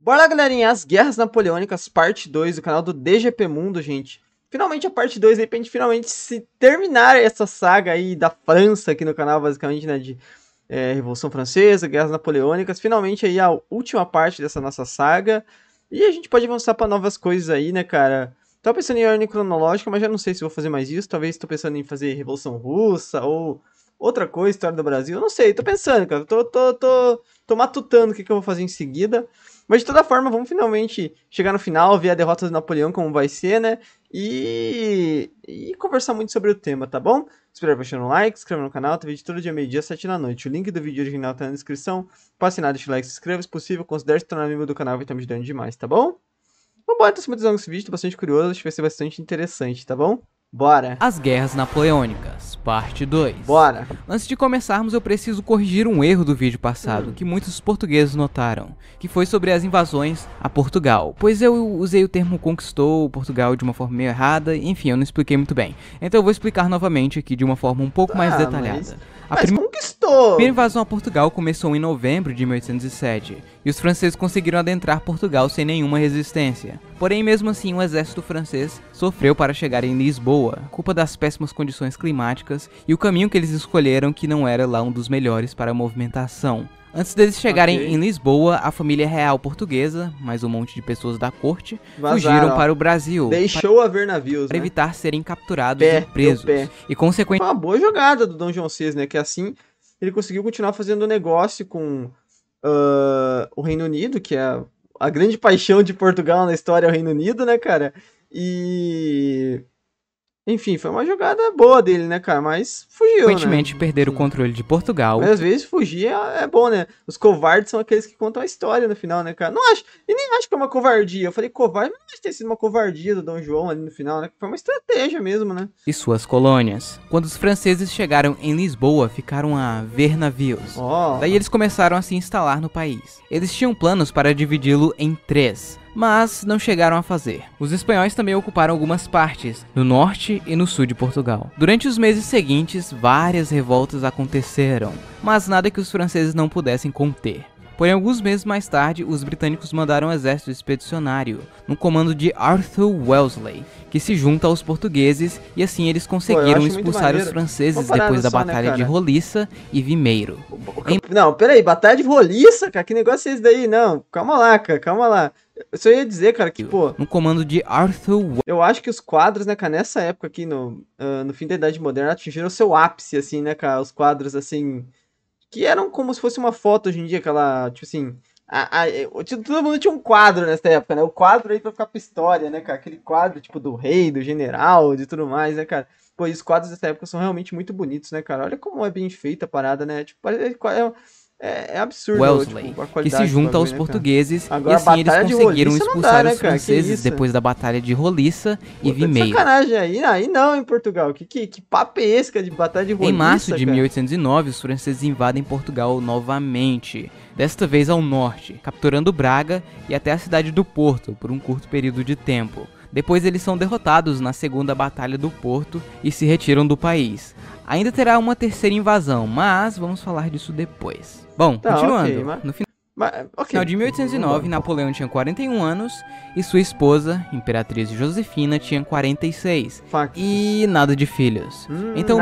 Bora lá, galerinha, as Guerras Napoleônicas, parte 2 do canal do DGP Mundo, gente. Finalmente a parte 2 aí pra gente finalmente se terminar essa saga aí da França aqui no canal, basicamente, né, de Revolução Francesa, Guerras Napoleônicas. Finalmente aí a última parte dessa nossa saga. E a gente pode avançar pra novas coisas aí, né, cara. Tava pensando em ordem cronológica, mas já não sei se vou fazer mais isso. Talvez tô pensando em fazer Revolução Russa ou outra coisa, História do Brasil. Eu não sei, tô pensando, cara. Tô matutando o que eu vou fazer em seguida. Mas de toda forma, vamos finalmente chegar no final, ver a derrota do Napoleão, como vai ser, né? E conversar muito sobre o tema, tá bom? Espero que deixe um like, se inscreva no canal, tem vídeo todo dia, meio-dia, 7 da noite. O link do vídeo original tá na descrição. Passe nada, deixa o like, se inscreva, se possível, considere se tornar membro do canal, vai estar me ajudando demais, tá bom? Vambora, tô se esse vídeo, tô bastante curioso, acho que vai ser bastante interessante, tá bom? Bora! As Guerras Napoleônicas, parte 2. Bora! Antes de começarmos, eu preciso corrigir um erro do vídeo passado, que muitos portugueses notaram, que foi sobre as invasões a Portugal, pois eu usei o termo conquistou Portugal de uma forma meio errada, enfim, eu não expliquei muito bem. Então eu vou explicar novamente aqui de uma forma um pouco mais detalhada. Mas conquistou! A primeira invasão a Portugal começou em novembro de 1807, e os franceses conseguiram adentrar Portugal sem nenhuma resistência. Porém, mesmo assim, o exército francês sofreu para chegar em Lisboa, culpa das péssimas condições climáticas e o caminho que eles escolheram que não era lá um dos melhores para a movimentação. Antes deles chegarem em Lisboa, a família real portuguesa, mais um monte de pessoas da corte, fugiram para o Brasil. Deixou haver navios, para evitar serem capturados e presos. E consequentemente... Foi uma boa jogada do Dom João VI, né? Que assim ele conseguiu continuar fazendo negócio com o Reino Unido, que é a grande paixão de Portugal na história, é o Reino Unido, né, cara? E... Enfim, foi uma jogada boa dele, né, cara? Mas fugiu, consequentemente, perderam o controle de Portugal. Mas às vezes fugir é bom, né? Os covardes são aqueles que contam a história no final, né, cara? Não acho, e nem acho que é uma covardia. Eu falei covarde, mas não acho que ter sido uma covardia do Dom João ali no final, né? Foi uma estratégia mesmo, né? E suas colônias. Quando os franceses chegaram em Lisboa, ficaram a ver navios. Daí eles começaram a se instalar no país. Eles tinham planos para dividi-lo em 3. Mas não chegaram a fazer. Os espanhóis também ocuparam algumas partes, no norte e no sul de Portugal. Durante os meses seguintes, várias revoltas aconteceram, mas nada que os franceses não pudessem conter. Porém, alguns meses mais tarde, os britânicos mandaram um exército expedicionário, no comando de Arthur Wellesley, que se junta aos portugueses, e assim eles conseguiram expulsar os franceses depois da Batalha de Roliça e Vimeiro. Não, peraí, Batalha de Roliça, cara, que negócio é esse daí? Não, calma lá, cara, calma lá. Eu só ia dizer, cara, que, pô... No comando de Arthur... Eu acho que os quadros, né, cara, nessa época aqui, no fim da Idade Moderna, atingiram o seu ápice, assim, né, cara, os quadros, assim... Que eram como se fosse uma foto hoje em dia, aquela, tipo assim... todo mundo tinha um quadro nessa época, né? O quadro aí pra ficar pra história, né, cara? Aquele quadro, tipo, do rei, do general, de tudo mais, né, cara? Pô, e os quadros dessa época são realmente muito bonitos, né, cara? Olha como é bem feita a parada, né? Tipo, é absurdo, Wellesley, tipo, a que qualidade se junta aos né, portugueses, agora, e assim eles conseguiram expulsar né, os franceses depois da Batalha de Roliça e Vimeiro. Sacanagem aí não, em Portugal. Que papo é esse, cara, de Batalha de Roliça, Em março de 1809, os franceses invadem Portugal novamente, desta vez ao norte, capturando Braga e até a cidade do Porto por um curto período de tempo. Depois eles são derrotados na segunda Batalha do Porto e se retiram do país. Ainda terá uma terceira invasão, mas vamos falar disso depois. Bom, continuando. No final de 1809, Napoleão tinha 41 anos e sua esposa, Imperatriz Josefina, tinha 46. E nada de filhos. Então,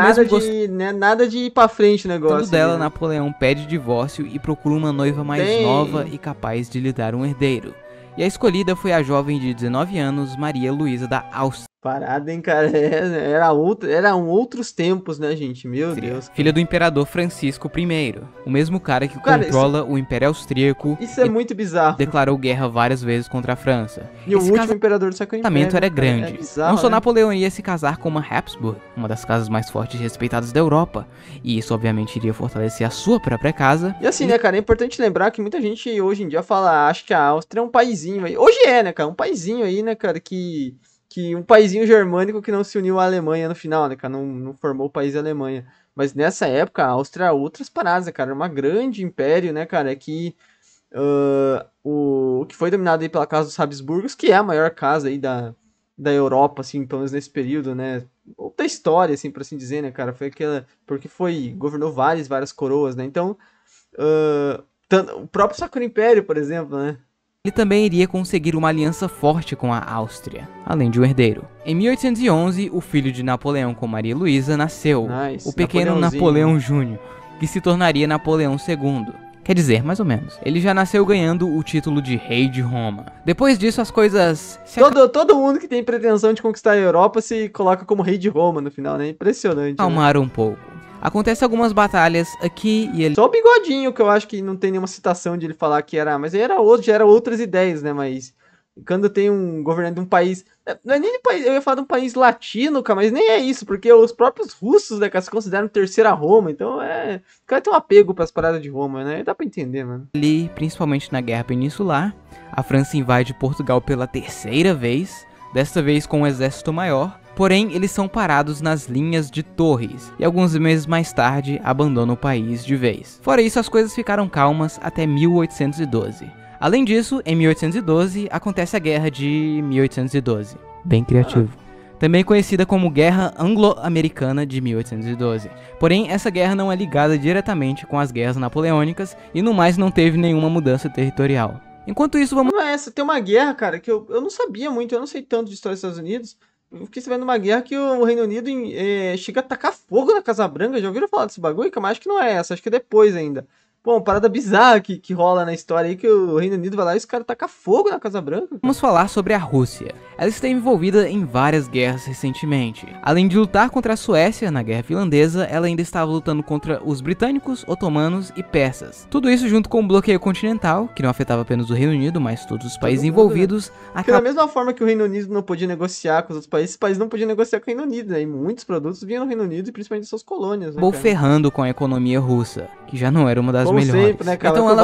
nada de ir pra frente o negócio. Dela, Napoleão pede divórcio e procura uma noiva mais nova e capaz de lhe dar um herdeiro. E a escolhida foi a jovem de 19 anos, Maria Luísa da Áustria. Parada, hein, cara? Eram outros tempos, né, gente? Meu Deus. Cara. Filha do imperador Francisco I, o mesmo cara que controla o Império Austríaco. Isso é muito bizarro. Declarou guerra várias vezes contra a França. E o último imperador do Sacro Império era grande. Bizarro, não só Napoleão iria se casar com uma Habsburg, uma das casas mais fortes e respeitadas da Europa. E isso, obviamente, iria fortalecer a sua própria casa. E assim, né, cara, é importante lembrar que muita gente hoje em dia fala, acha que a Áustria é um paizinho aí. Hoje é, né, cara? Um paizinho aí, né, cara, que um paizinho germânico que não se uniu à Alemanha no final, né, cara, não formou o país Alemanha. Mas nessa época, a Áustria era outras paradas, né, cara, era uma grande império, né, cara, que o que foi dominado aí pela casa dos Habsburgos, que é a maior casa aí da Europa, assim, pelo menos nesse período, né, ou da história, assim, por assim dizer, né, cara, foi aquela, porque governou várias coroas, né, então, o próprio Sacro Império, por exemplo, né, Ele também iria conseguir uma aliança forte com a Áustria, além de um herdeiro. Em 1811, o filho de Napoleão com Maria Luísa nasceu, o pequeno Napoleão Júnior, que se tornaria Napoleão II. Quer dizer, mais ou menos. Ele já nasceu ganhando o título de rei de Roma. Depois disso, as coisas... Todo mundo que tem pretensão de conquistar a Europa se coloca como rei de Roma no final, né? Impressionante. Calmaram um pouco. Acontece algumas batalhas aqui e ali. Só o Bigodinho, que eu acho que não tem nenhuma citação de ele falar que era... Mas aí era outro, já eram outras ideias, né? Mas quando tem um governante de um país... Não é nem de país, eu ia falar de um país latino, cara, mas nem é isso, porque os próprios russos, né, cara, se consideram terceira Roma, então o cara tem um apego pras paradas de Roma, né? Dá pra entender, mano. Ali, principalmente na Guerra Peninsular, a França invade Portugal pela terceira vez, desta vez com um exército maior. Porém, eles são parados nas linhas de Torres, e alguns meses mais tarde abandonam o país de vez. Fora isso, as coisas ficaram calmas até 1812. Além disso, em 1812, acontece a Guerra de 1812. Bem criativo. Também conhecida como Guerra Anglo-Americana de 1812. Porém, essa guerra não é ligada diretamente com as guerras napoleônicas, e no mais não teve nenhuma mudança territorial. Enquanto isso, vamos... Não é essa, tem uma guerra, cara, que eu não sabia muito, eu não sei tanto de história dos Estados Unidos. Eu fiquei sabendo uma guerra que o Reino Unido chega a tacar fogo na Casa Branca. Já ouviram falar desse bagulho? Mas acho que não é essa, acho que é depois ainda. Pô, uma parada bizarra que rola na história aí, que o Reino Unido vai lá e os caras tacam fogo na Casa Branca. Cara. Vamos falar sobre a Rússia. Ela está envolvida em várias guerras recentemente. Além de lutar contra a Suécia na Guerra Finlandesa, ela ainda estava lutando contra os britânicos, otomanos e persas. Tudo isso junto com o bloqueio continental, que não afetava apenas o Reino Unido, mas todos os países envolvidos. Porque da mesma forma que o Reino Unido não podia negociar com os outros países, os países não podiam negociar com o Reino Unido, né? E muitos produtos vinham no Reino Unido e principalmente de suas colônias, né? Acabou ferrando com a economia russa, que já não era uma das melhores. Sempre, né, cara? Então ela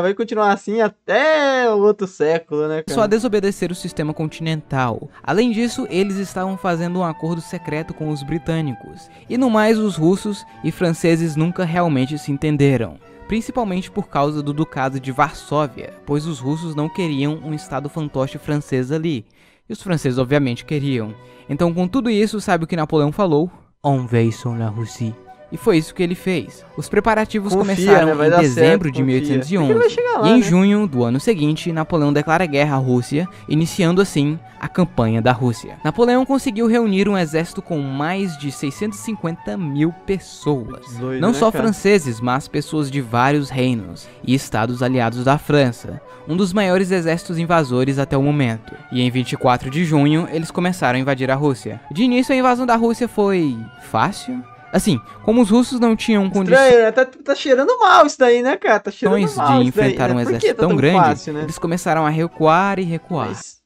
vai continuar assim até o outro século, né, cara? Só a desobedecer o sistema continental. Além disso, eles estavam fazendo um acordo secreto com os britânicos. E no mais, os russos e franceses nunca realmente se entenderam. Principalmente por causa do Ducado de Varsóvia, pois os russos não queriam um estado fantoche francês ali. E os franceses obviamente queriam. Então com tudo isso, sabe o que Napoleão falou? Envahissons la Russie. E foi isso que ele fez. Os preparativos começaram em dezembro de 1811. E em junho do ano seguinte, Napoleão declara guerra à Rússia, iniciando assim a campanha da Rússia. Napoleão conseguiu reunir um exército com mais de 650 mil pessoas. Não só franceses, mas pessoas de vários reinos e estados aliados da França. Um dos maiores exércitos invasores até o momento. E em 24 de junho, eles começaram a invadir a Rússia. De início, a invasão da Rússia foi fácil. Assim, como os russos não tinham condições... Estranho, tá cheirando mal isso daí, né, cara? Tá cheirando mal de enfrentar um exército tão grande, fácil, né? Eles começaram a recuar e recuar. Mas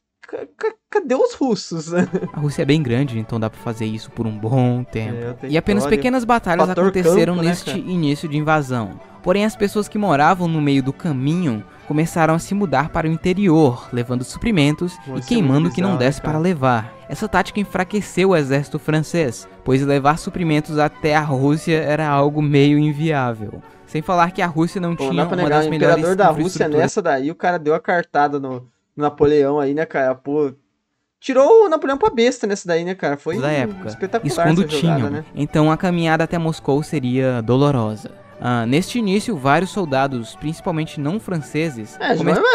cadê os russos? A Rússia é bem grande, então dá pra fazer isso por um bom tempo. E apenas pequenas batalhas aconteceram neste início de invasão. Porém, as pessoas que moravam no meio do caminho começaram a se mudar para o interior, levando suprimentos e queimando o que não desse para levar. Essa tática enfraqueceu o exército francês, pois levar suprimentos até a Rússia era algo meio inviável. Sem falar que a Rússia não tinha uma das melhores infraestruturas. O imperador da Rússia nessa daí, o cara deu a cartada no Napoleão aí, né, cara? Pô, tirou o Napoleão pra besta nessa daí, né, cara? Foi da época. Espetacular quando essa jogada, tinham, né? Então a caminhada até Moscou seria dolorosa. Neste início, vários soldados, principalmente não franceses,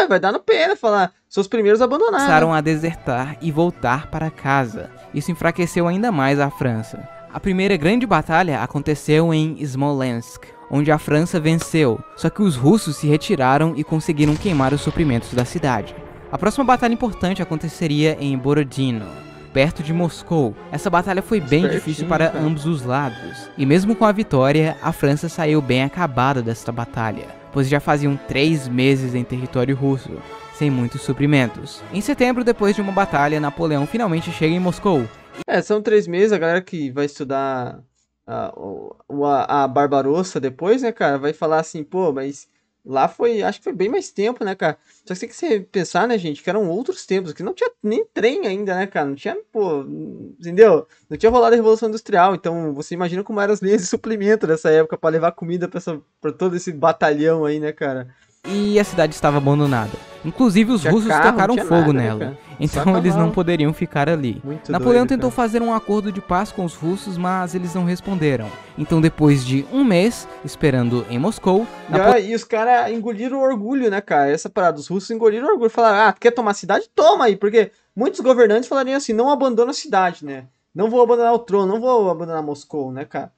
vai dar no pé, né? Falar, seus primeiros abandonaram. Começaram a desertar e voltar para casa. Isso enfraqueceu ainda mais a França. A primeira grande batalha aconteceu em Smolensk, onde a França venceu, só que os russos se retiraram e conseguiram queimar os suprimentos da cidade. A próxima batalha importante aconteceria em Borodino, perto de Moscou. Essa batalha foi bem difícil para ambos os lados. E mesmo com a vitória, a França saiu bem acabada desta batalha, pois já faziam 3 meses em território russo, sem muitos suprimentos. Em setembro, depois de uma batalha, Napoleão finalmente chega em Moscou. São 3 meses, a galera que vai estudar a Barbarossa depois, né, cara, vai falar assim, pô, mas... Lá acho que foi bem mais tempo, né, cara? Só que tem que você pensar, né, gente, que eram outros tempos, que não tinha nem trem ainda, né, cara? Não tinha, pô, entendeu? Não tinha rolado a Revolução Industrial, então você imagina como eram as linhas de suplemento dessa época pra levar comida pra todo esse batalhão aí, né, cara? e a cidade estava abandonada. Inclusive os russos tocaram fogo nela, então eles não poderiam ficar ali. Napoleão tentou fazer um acordo de paz com os russos, mas eles não responderam. Então depois de um mês esperando em Moscou... E os caras engoliram o orgulho, né, cara? Essa parada, os russos engoliram o orgulho. Falaram, quer tomar a cidade? Toma aí, porque muitos governantes falariam assim, não abandona a cidade, né? Não vou abandonar o trono, não vou abandonar Moscou, né, cara?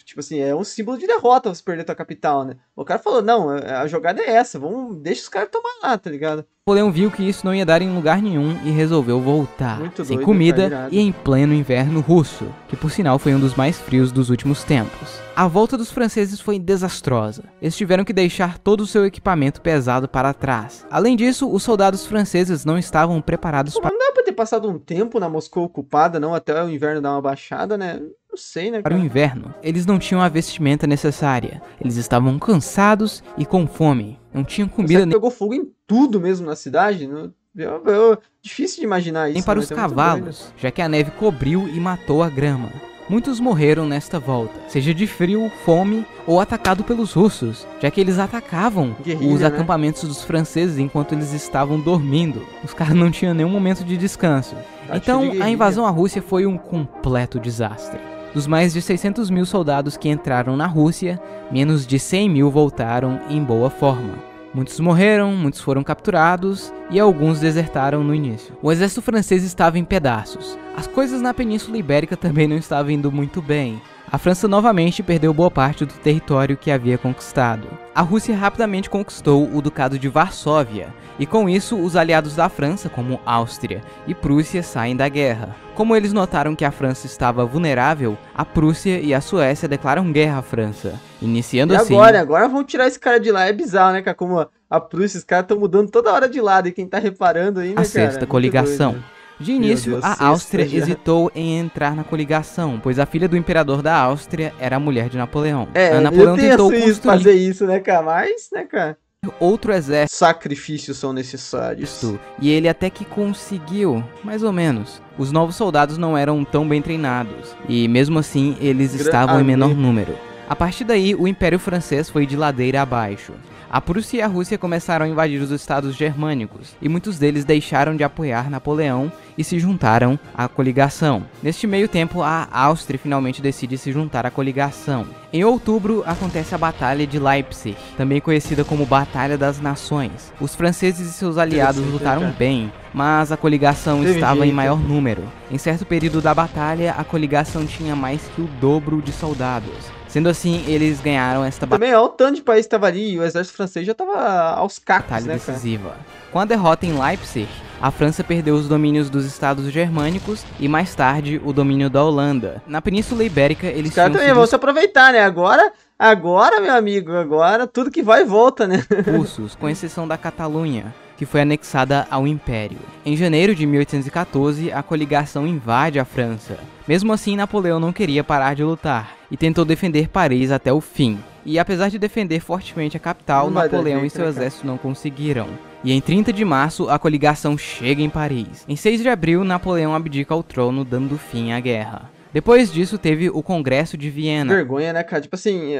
Tipo assim, é um símbolo de derrota você perder tua capital, né? O cara falou, não, a jogada é essa, deixa os caras tomar lá, tá ligado? Napoleão viu que isso não ia dar em lugar nenhum e resolveu voltar, sem comida e em pleno inverno russo, que por sinal foi um dos mais frios dos últimos tempos. A volta dos franceses foi desastrosa. Eles tiveram que deixar todo o seu equipamento pesado para trás. Além disso, os soldados franceses não estavam preparados para... Não dá pra ter passado um tempo na Moscou ocupada, não, até o inverno dar uma baixada, né? Não sei, né, cara? Para o inverno, eles não tinham a vestimenta necessária. Eles estavam cansados e com fome. Não tinham comida nem... Pegou fogo em tudo mesmo na cidade, né? Difícil de imaginar isso. Nem para os cavalos, já que a neve cobriu e matou a grama. Muitos morreram nesta volta, seja de frio, fome ou atacado pelos russos, já que eles atacavam os acampamentos dos franceses enquanto eles estavam dormindo. Os caras não tinham nenhum momento de descanso. Então, a invasão à Rússia foi um completo desastre. Dos mais de 600 mil soldados que entraram na Rússia, menos de 100 mil voltaram em boa forma. Muitos morreram, muitos foram capturados e alguns desertaram no início. O exército francês estava em pedaços. As coisas na Península Ibérica também não estavam indo muito bem. A França novamente perdeu boa parte do território que havia conquistado. A Rússia rapidamente conquistou o Ducado de Varsóvia, e com isso os aliados da França, como Áustria e Prússia, saem da guerra. Como eles notaram que a França estava vulnerável, a Prússia e a Suécia declaram guerra à França, iniciando assim... Agora vão tirar esse cara de lá, é bizarro, né, cara? Como a Prússia, os caras estão mudando toda hora de lado, e quem tá reparando aí, né, a sexta coligação. Doido, né? De início, a Áustria hesitou em entrar na coligação, pois a filha do imperador da Áustria era a mulher de Napoleão. Napoleão tentou fazer isso, né, cara? Mas, né, cara? Outro exército. Sacrifícios são necessários. E ele até que conseguiu, mais ou menos. Os novos soldados não eram tão bem treinados, e mesmo assim eles estavam em menor número. A partir daí, o Império Francês foi de ladeira abaixo. A Prússia e a Rússia começaram a invadir os estados germânicos, e muitos deles deixaram de apoiar Napoleão e se juntaram à coligação. Neste meio tempo, a Áustria finalmente decide se juntar à coligação. Em outubro, acontece a Batalha de Leipzig, também conhecida como Batalha das Nações. Os franceses e seus aliados lutaram bem, mas a coligação estava em maior número. Em certo período da batalha, a coligação tinha mais que o dobro de soldados. Sendo assim, eles ganharam esta batalha. Também, olha o tanto de país que estava ali, e o exército francês já estava aos cacos, batalha né, decisiva. Cara? Com a derrota em Leipzig, a França perdeu os domínios dos estados germânicos e mais tarde o domínio da Holanda. Na Península Ibérica, eles tinham também vão se aproveitar, né? Agora, meu amigo, agora tudo que vai e volta, né? Russos, com exceção da Catalunha, que foi anexada ao Império. Em janeiro de 1814, a coligação invade a França. Mesmo assim, Napoleão não queria parar de lutar e tentou defender Paris até o fim. E apesar de defender fortemente a capital, Napoleão e seu exército não conseguiram. E em 30 de março, a coligação chega em Paris. Em 6 de abril, Napoleão abdica ao trono, dando fim à guerra. Depois disso, teve o Congresso de Viena. Vergonha, né, cara? Tipo assim,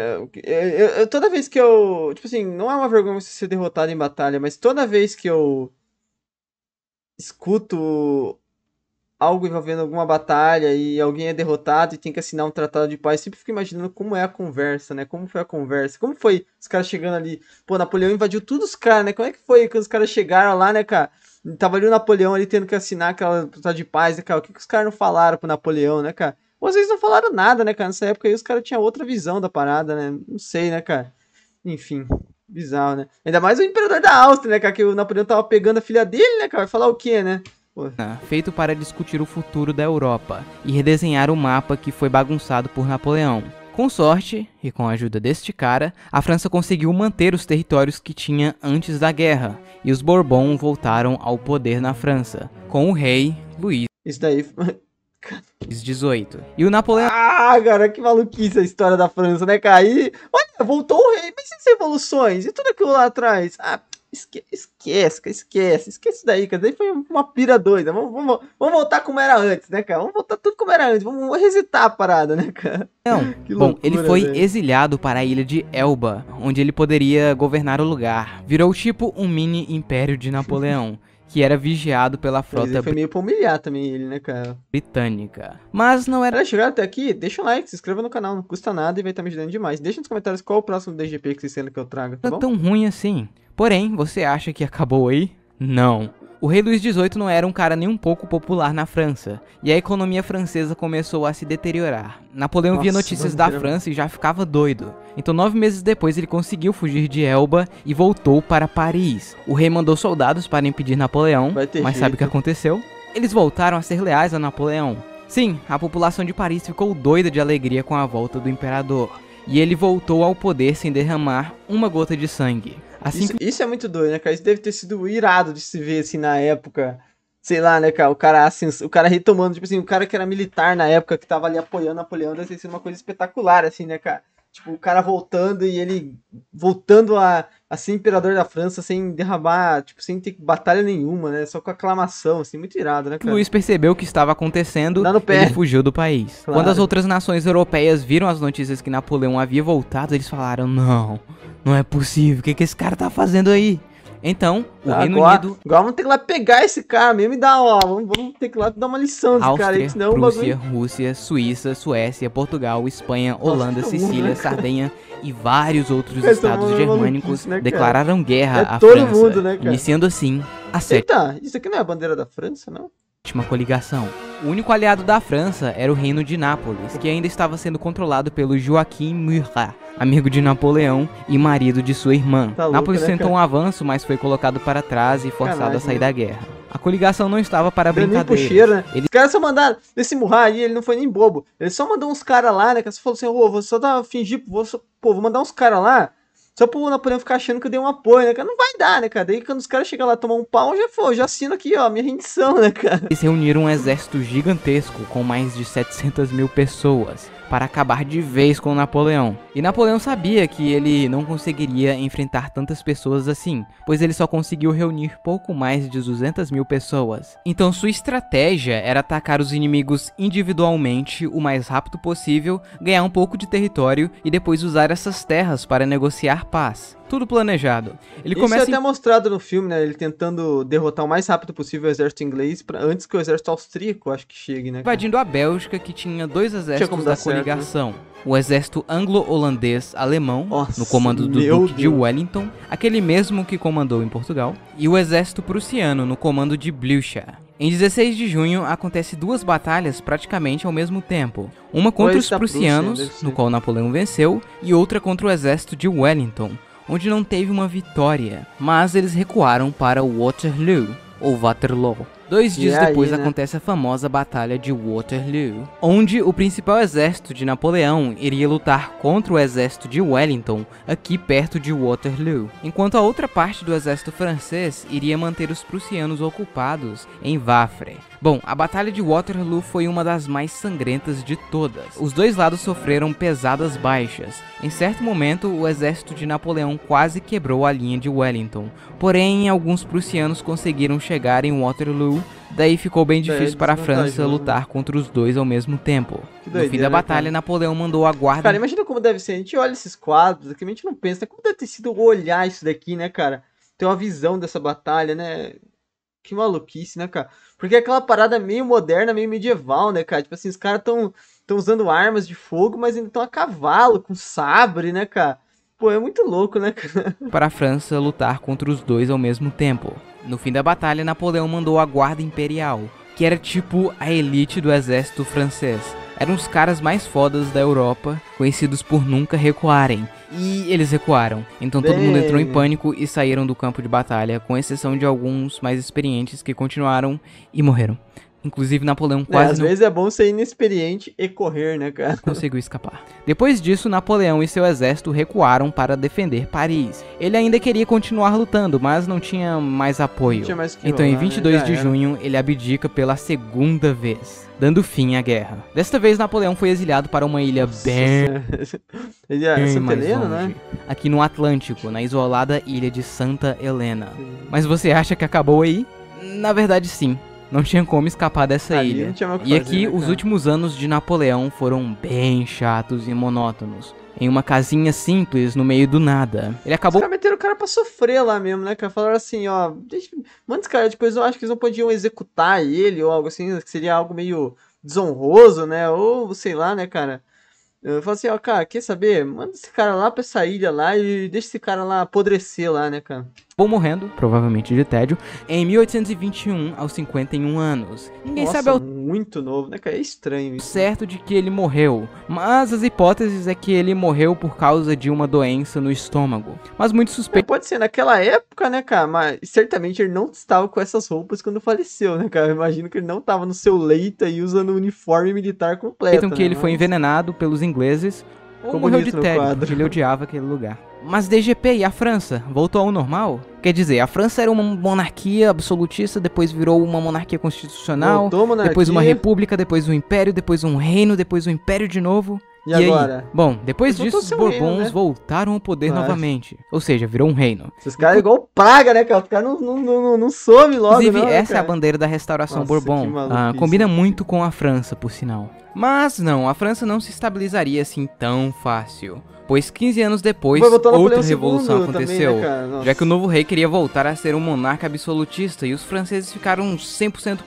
toda vez que eu... Tipo assim, não é uma vergonha você ser derrotado em batalha, mas toda vez que eu escuto algo envolvendo alguma batalha e alguém é derrotado e tem que assinar um tratado de paz, sempre fico imaginando como é a conversa, né? Como foi a conversa? Como foi os caras chegando ali? Pô, Napoleão invadiu todos os caras, né? Como é que foi quando os caras chegaram lá, né, cara? Tava ali o Napoleão ali tendo que assinar aquela tratado de paz, né, cara? O que os caras não falaram pro Napoleão, né, cara? Ou às vezes não falaram nada, né, cara? Nessa época aí os caras tinham outra visão da parada, né? Não sei, né, cara? Enfim, bizarro, né? Ainda mais o imperador da Áustria, né, cara? Que o Napoleão tava pegando a filha dele, né, cara? Vai falar o quê, né? Feito para discutir o futuro da Europa e redesenhar o mapa que foi bagunçado por Napoleão. Com sorte, e com a ajuda deste cara, a França conseguiu manter os territórios que tinha antes da guerra, e os Bourbon voltaram ao poder na França, com o rei Luís XVIII. E o Napoleão... Ah, cara, que maluquice a história da França, né, cara? E, olha, voltou o rei, mas essas revoluções e tudo aquilo lá atrás. esquece isso daí, cara. Daí foi uma pira doida. Vamos voltar como era antes, né, cara? Vamos voltar tudo como era antes. Vamos resetar a parada, né, cara? Não, bom, ele foi exilhado para a ilha de Elba, onde ele poderia governar o lugar. Virou tipo um mini império de Napoleão, que era vigiado pela frota foi meio pra humilhar também ele, né, cara? Britânica. Mas não era... Chegaram até aqui? Deixa um like, se inscreva no canal, não custa nada e vai estar me ajudando demais. Deixa nos comentários qual é o próximo DGP que vocês querem que eu traga, tá bom? Não é tão ruim assim. Porém, você acha que acabou aí? Não. O rei Luís XVIII não era um cara nem um pouco popular na França, e a economia francesa começou a se deteriorar. Napoleão via notícias da França e já ficava doido. Então 9 meses depois ele conseguiu fugir de Elba e voltou para Paris. O rei mandou soldados para impedir Napoleão, mas sabe o que aconteceu? Eles voltaram a ser leais a Napoleão. Sim, a população de Paris ficou doida de alegria com a volta do imperador, e ele voltou ao poder sem derramar uma gota de sangue. Assim isso é muito doido, né, cara? Isso deve ter sido irado de se ver, assim, na época. Sei lá, né, cara? O cara retomando, tipo assim, o cara que era militar na época, que tava ali apoiando Napoleão, deve ter sido uma coisa espetacular, assim, né, cara? Tipo, o cara voltando e ele voltando a ser imperador da França sem derramar, tipo, sem ter batalha nenhuma, né? Só com aclamação, assim, muito irado, né, cara? Luís percebeu o que estava acontecendo e ele fugiu do país. Claro. Quando as outras nações europeias viram as notícias que Napoleão havia voltado, eles falaram, não é possível, o que esse cara tá fazendo aí? Então, o Reino Unido... Agora vamos ter que ir lá pegar esse cara mesmo e dar, ó, vamos ter que ir lá dar uma lição desse cara aí, senão Prússia, Rússia, Suíça, Suécia, Portugal, Espanha, Holanda, Sicília, Sardenha e vários outros estados germânicos declararam guerra à França, mundo, né, cara? Iniciando assim a Eita, isso aqui não é a bandeira da França, não? Última coligação. O único aliado da França era o Reino de Nápoles, que ainda estava sendo controlado pelo Joachim Murat, amigo de Napoleão e marido de sua irmã. Nápoles tentou um avanço, mas foi colocado para trás e forçado a sair da guerra. A coligação não estava para brincadeira. Né? Os caras só mandaram, esse Murat aí, ele não foi nem bobo. Ele só mandou uns caras lá, né, que você falou assim, vou só fingir, vou mandar uns caras lá, só pro Napoleão ficar achando que eu dei um apoio, né, cara? Não vai dar, né, cara? Daí quando os caras chegam lá tomar um pau, já assino aqui, ó, minha rendição, né, cara? Eles reuniram um exército gigantesco com mais de 700 mil pessoas para acabar de vez com Napoleão. E Napoleão sabia que ele não conseguiria enfrentar tantas pessoas assim, pois ele só conseguiu reunir pouco mais de 200 mil pessoas. Então sua estratégia era atacar os inimigos individualmente o mais rápido possível, ganhar um pouco de território e depois usar essas terras para negociar paz. Tudo planejado. Isso é até mostrado no filme, né? Ele tentando derrotar o mais rápido possível o exército inglês antes que o exército austríaco, acho que chegue, né? Invadindo a Bélgica, que tinha 2 exércitos da coligação. Né? O exército anglo-holandês-alemão, no comando do Duque de Wellington, aquele mesmo que comandou em Portugal, e o exército prussiano, no comando de Blücher. Em 16 de junho, acontece 2 batalhas praticamente ao mesmo tempo. Uma contra os prussianos, no qual Napoleão venceu, e outra contra o exército de Wellington, onde não teve uma vitória, mas eles recuaram para Waterloo, ou Waterloo. 2 dias depois acontece a famosa Batalha de Waterloo, onde o principal exército de Napoleão iria lutar contra o exército de Wellington, aqui perto de Waterloo, enquanto a outra parte do exército francês iria manter os prussianos ocupados em Wavre. Bom, a Batalha de Waterloo foi uma das mais sangrentas de todas. Os dois lados sofreram pesadas baixas. Em certo momento, o exército de Napoleão quase quebrou a linha de Wellington, porém alguns prussianos conseguiram chegar em Waterloo. Daí ficou bem difícil para a França lutar contra os dois ao mesmo tempo. No fim da batalha, Napoleão mandou a guarda... Cara, imagina como deve ser. A gente olha esses quadros aqui, a gente não pensa, né? Como deve ter sido olhar isso daqui, né, cara? Ter uma visão dessa batalha, né? Que maluquice, né, cara? Porque é aquela parada meio moderna, meio medieval, né, cara? Tipo assim, os caras tão usando armas de fogo, mas ainda estão a cavalo, com sabre, né, cara? Pô, é muito louco, né, cara? Para a França lutar contra os dois ao mesmo tempo. No fim da batalha, Napoleão mandou a Guarda Imperial, que era tipo a elite do exército francês. Eram os caras mais fodas da Europa, conhecidos por nunca recuarem. E eles recuaram. Então todo mundo entrou em pânico e saíram do campo de batalha, com exceção de alguns mais experientes que continuaram e morreram. Inclusive, Napoleão quase às vezes é bom ser inexperiente e correr, né, cara? Conseguiu escapar. Depois disso, Napoleão e seu exército recuaram para defender Paris. Ele ainda queria continuar lutando, mas não tinha mais apoio. Não tinha mais que Então, rolar, em 22 né? de junho, ele abdica pela segunda vez, dando fim à guerra. Desta vez, Napoleão foi exilado para uma ilha bem Ele é Santa mais Helena, longe, né? aqui no Atlântico, na isolada ilha de Santa Helena. Mas você acha que acabou aí? Na verdade, sim. Não tinha como escapar dessa Ali ilha. não tinha mais o que E fazer, aqui, né, os cara? últimos anos de Napoleão foram bem chatos e monótonos. Em uma casinha simples, no meio do nada. Ele Os acabou caras meteram o cara pra sofrer lá mesmo, né, cara? Falaram assim, ó, manda esse cara, depois eu acho que eles não podiam executar ele ou algo assim, que seria algo meio desonroso, né? Ou sei lá, né, cara? Eu falo assim, ó, cara, quer saber? Manda esse cara lá pra essa ilha lá e deixa esse cara lá apodrecer lá, né, cara? morrendo, provavelmente de tédio, em 1821, aos 51 anos. Ninguém Nossa, sabe ao muito novo, né, cara? É estranho isso. certo de que ele morreu, mas as hipóteses é que ele morreu por causa de uma doença no estômago. Mas muito suspeito. Pode ser naquela época, né, cara? Mas certamente ele não estava com essas roupas quando faleceu, né, cara? Eu imagino que ele não estava no seu leito aí usando o uniforme militar completo. Suspeitam que ele foi envenenado pelos ingleses ou Ficou morreu de bonito no tédio, quadro. porque ele odiava aquele lugar. Mas DGP e a França voltou ao normal? Quer dizer, a França era uma monarquia absolutista, depois virou uma monarquia constitucional, Voltou a monarquia. depois uma república, depois um império, depois um reino, depois um império de novo. E aí? agora? Bom, depois Voltou disso, a os ser um reino, Bourbons né? voltaram ao poder Claro. novamente. Ou seja, virou um reino. Esses caras é igual praga, né, cara? Os caras não somem logo, Inclusive, não, né, essa é a cara? bandeira da restauração Nossa, Bourbon. que maluquice. Combina muito com a França, por sinal. Mas não, a França não se estabilizaria assim tão fácil. Pois 15 anos depois, Vai voltar outra Napoleão revolução II também, aconteceu. né, cara? Nossa. Já que o novo rei queria voltar a ser um monarca absolutista e os franceses ficaram 100%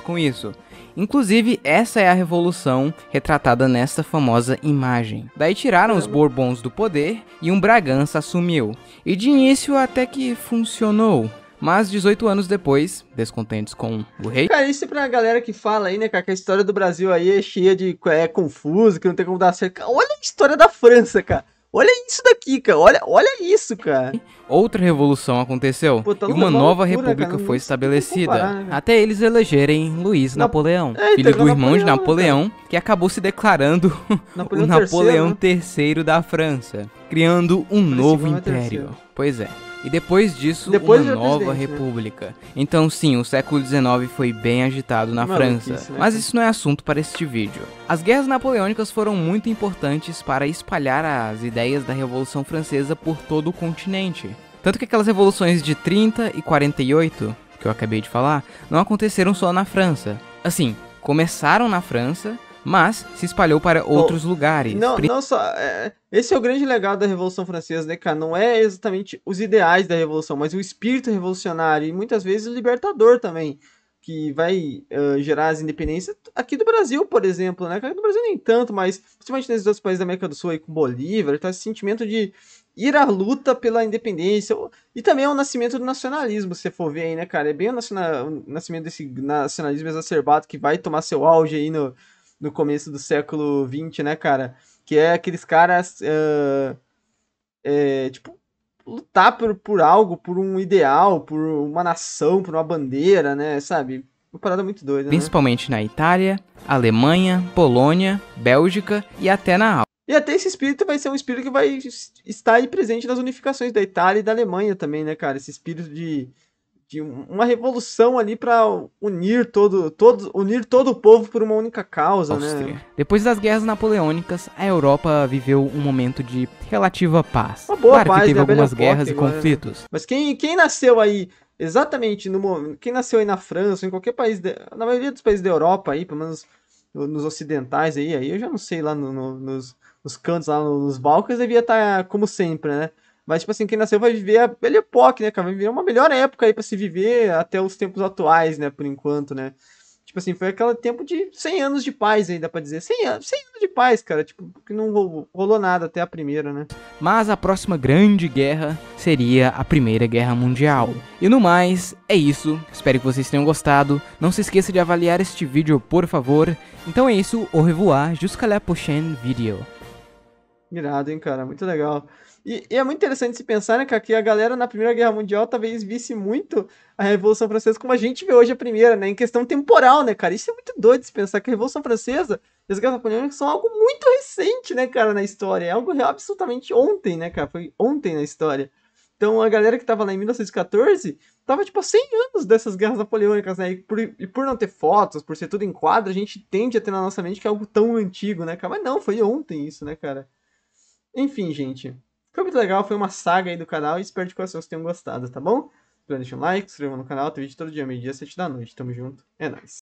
com isso. Inclusive, essa é a revolução retratada nesta famosa imagem. Daí tiraram os Bourbons do poder e um Bragança assumiu. E de início até que funcionou. Mas 18 anos depois, descontentes com o rei, Cara, isso é pra galera que fala aí, né, cara, que a história do Brasil aí é cheia de... é confusa, que não tem como dar certo. Cara, olha a história da França, cara. Olha isso daqui, cara. Olha isso, cara. outra revolução aconteceu Pô, tá e uma uma nova loucura, república cara, não foi tem estabelecida, como comparar, né, cara? até eles elegerem Luís Napoleão, É, filho então, do irmão de Napoleão, Napoleão, que acabou se declarando o Napoleão III da França, criando um novo Napoleão império. III. Pois é. E depois disso, Depois uma virou nova presidente, né? república. Então sim, o século XIX foi bem agitado na Maluquice, França, né, mas cara? isso não é assunto para este vídeo. As guerras napoleônicas foram muito importantes para espalhar as ideias da Revolução Francesa por todo o continente. Tanto que aquelas revoluções de 30 e 48, que eu acabei de falar, não aconteceram só na França. Assim, começaram na França, mas se espalhou para outros lugares. Não só. Esse é o grande legado da Revolução Francesa, né, cara? Não é exatamente os ideais da Revolução, mas o espírito revolucionário e muitas vezes o libertador também, que vai gerar as independências aqui do Brasil, por exemplo, né? Aqui do Brasil nem tanto, mas principalmente nesses outros países da América do Sul, aí com Bolívar, então esse sentimento de ir à luta pela independência e também é o nascimento do nacionalismo, se você for ver aí, né, cara? É bem o nascimento desse nacionalismo exacerbado que vai tomar seu auge aí no começo do século XX, né, cara? Que é aqueles caras, tipo, lutar por algo, por um ideal, por uma nação, por uma bandeira, né, sabe? Uma parada muito doida, né? Principalmente na Itália, Alemanha, Polônia, Bélgica e até na Áustria. E até esse espírito vai ser um espírito que vai estar aí presente nas unificações da Itália e da Alemanha também, né, cara? Esse espírito de uma revolução ali para unir todo o povo por uma única causa, né? Depois das guerras napoleônicas, a Europa viveu um momento de relativa paz. Uma boa claro paz, que teve né? algumas Velha guerras e época agora, conflitos. né? Mas quem nasceu aí exatamente quem nasceu aí na França, em qualquer país, na maioria dos países da Europa aí, pelo menos nos ocidentais aí eu já não sei lá nos cantos lá nos Balcãs devia estar como sempre, né? Mas, tipo assim, quem nasceu vai viver a Belle Époque, né, cara? Vai viver uma melhor época aí pra se viver até os tempos atuais, né, por enquanto, né? Tipo assim, foi aquele tempo de 100 anos de paz aí, dá pra dizer. 100 anos de paz, cara. Tipo, que não rolou nada até a primeira, né? Mas a próxima grande guerra seria a Primeira Guerra Mundial. E no mais, é isso. Espero que vocês tenham gostado. Não se esqueça de avaliar este vídeo, por favor. Então é isso. Au revoir. Jusqu'à la prochaine vidéo. Mirado, hein, cara? Muito legal. E é muito interessante se pensar, né, cara, que a galera na Primeira Guerra Mundial talvez visse muito a Revolução Francesa como a gente vê hoje a primeira, né, em questão temporal, né, cara. Isso é muito doido se pensar que a Revolução Francesa e as Guerras Napoleônicas são algo muito recente, né, cara, na história. É algo absolutamente ontem, né, cara. Foi ontem na história. Então a galera que tava lá em 1914 tava, tipo, há 100 anos dessas guerras napoleônicas, né? E por não ter fotos, por ser tudo em quadro, a gente tende a ter na nossa mente que é algo tão antigo, né, cara? Mas não, foi ontem isso, né, cara? Enfim, gente. Foi muito legal, foi uma saga aí do canal e espero de coração que vocês tenham gostado, tá bom? Deixa um like, se inscreva no canal, tem vídeo todo dia, meio-dia, 7 da noite. Tamo junto, é nóis.